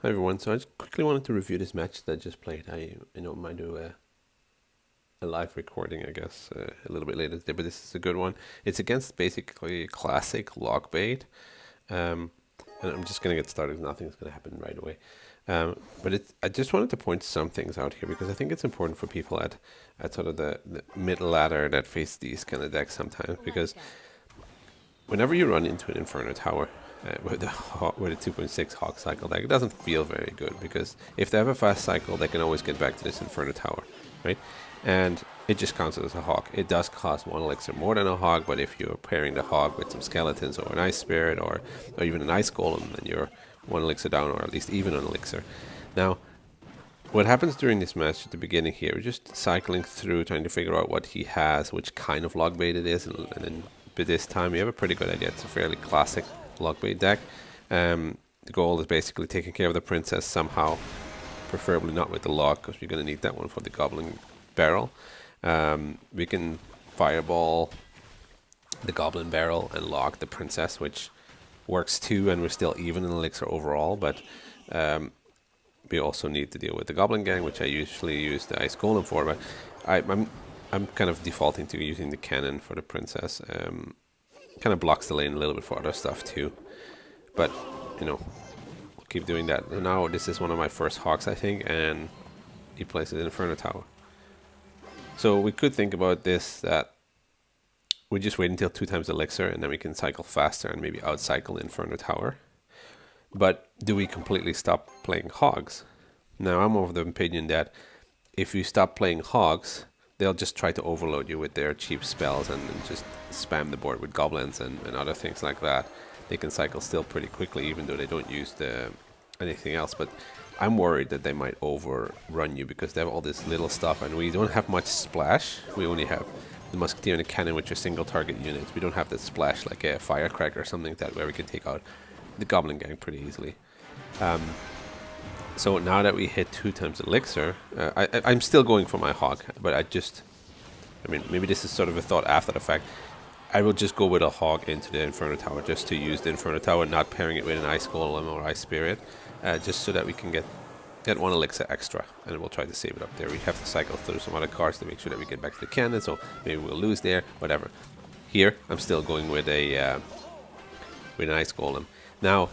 Hi everyone. So I just quickly wanted to review this match that I just played. I might do a live recording, I guess, a little bit later today, but this is a good one. It's against basically classic Logbait, um, and I'm just gonna get started. Nothing's gonna happen right away. I just wanted to point some things out here because I think it's important for people at sort of the mid ladder that face these kind of decks sometimes, because whenever you run into an Inferno Tower with a 2.6 Hawk cycle deck, it doesn't feel very good, because if they have a fast cycle, they can always get back to this Inferno Tower, right? And it just counts as a Hawk. It does cost 1 elixir more than a Hawk, but if you're pairing the Hawk with some Skeletons or an Ice Spirit or even an Ice Golem, then you're 1 elixir down, or at least even an elixir. Now, what happens during this match at the beginning here, we're just cycling through, trying to figure out what he has, which kind of Logbait it is, and then but this time you have a pretty good idea. It's a fairly classic Logbait deck. The goal is basically taking care of the princess somehow, preferably not with the log, because we're going to need that one for the goblin barrel. We can fireball the goblin barrel and log the princess, which works too, and we're still even in elixir overall, but we also need to deal with the goblin gang, which I usually use the ice golem for, but I'm kind of defaulting to using the cannon for the princess. Kind of blocks the lane a little bit for other stuff too, but we'll keep doing that. And now this is one of my first Hawks, I think, and he plays it in Inferno Tower. So we could think about this, that we just wait until 2 times elixir and then we can cycle faster and maybe outcycle Inferno Tower. But do we completely stop playing Hogs? Now, I'm of the opinion that if you stop playing Hogs, they'll just try to overload you with their cheap spells and just spam the board with goblins and other things like that. They can cycle still pretty quickly, even though they don't use anything else. But I'm worried that they might overrun you because they have all this little stuff, and we don't have much splash. We only have the Musketeer and the Cannon, which are single target units. We don't have that splash like a Firecracker or something like that, where we can take out the Goblin Gang pretty easily. So now that we hit 2 times elixir, I'm still going for my Hog, but maybe this is sort of a thought after the fact. I will just go with a Hog into the Inferno Tower, just to use the Inferno Tower, not pairing it with an Ice Golem or Ice Spirit, just so that we can get 1 elixir extra, and we'll try to save it up there. We have to cycle through some other cards to make sure that we get back to the cannon, so maybe we'll lose there, whatever. Here, I'm still going with an Ice Golem. Now,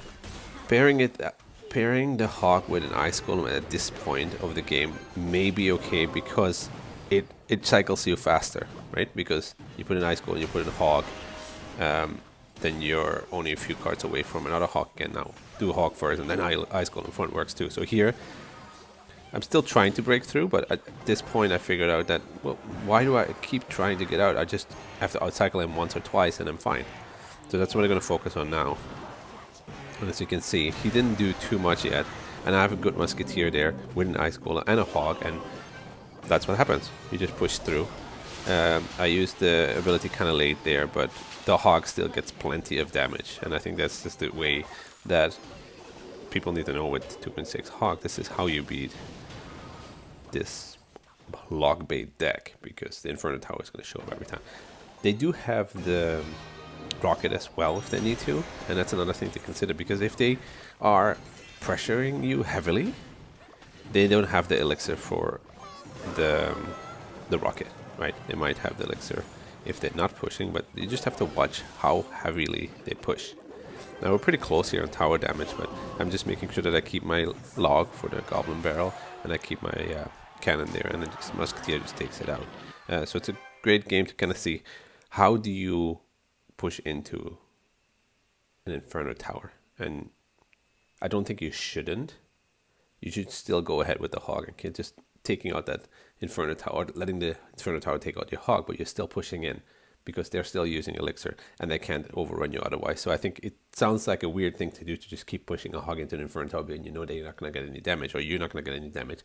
pairing the Hawk with an Ice Golem at this point of the game may be okay, because it cycles you faster, right? Because you put an Ice Golem, you put in a Hawk, then you're only a few cards away from another Hawk again. Now, do Hawk first, and then Ice Golem front works too. So here, I'm still trying to break through, but at this point I figured out that, well, why do I keep trying to get out? I just have to outcycle him once or twice and I'm fine. So that's what I'm going to focus on now. And as you can see, he didn't do too much yet, and I have a good Musketeer there with an Ice Golem and a Hog, and that's what happens. You just push through. I used the ability kind of late there, but the Hog still gets plenty of damage, and I think that's just the way that people need to know with 2.6 Hog. This is how you beat this Logbait deck, because the Inferno Tower is going to show up every time. They do have the rocket as well if they need to, and that's another thing to consider, because if they are pressuring you heavily, they don't have the elixir for the rocket, right? They might have the elixir if they're not pushing, but you just have to watch how heavily they push. Now, we're pretty close here on tower damage, but I'm just making sure that I keep my log for the goblin barrel, and I keep my cannon there, and then just Musketeer just takes it out. So it's a great game to kind of see, how do you push into an Inferno Tower? And I don't think you shouldn't. You should still go ahead with the Hog and just taking out that Inferno Tower, letting the Inferno Tower take out your Hog, but you're still pushing in, because they're still using elixir and they can't overrun you otherwise. So I think it sounds like a weird thing to do, to just keep pushing a Hog into an Inferno Tower, and you know they're not going to get any damage, or you're not going to get any damage.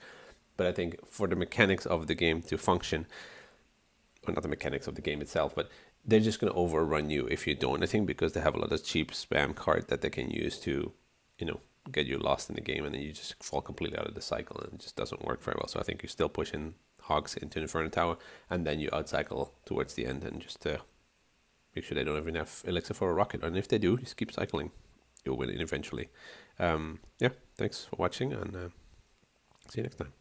But I think for the mechanics of the game to function, or not the mechanics of the game itself, but they're just going to overrun you if you do anything, because they have a lot of cheap spam cards that they can use to, get you lost in the game, and then you just fall completely out of the cycle, and it just doesn't work very well. So I think you're still pushing Hogs into Inferno Tower, and then you outcycle towards the end, and just make sure they don't have enough elixir for a rocket. And if they do, just keep cycling. you'll win eventually. Yeah, thanks for watching, and see you next time.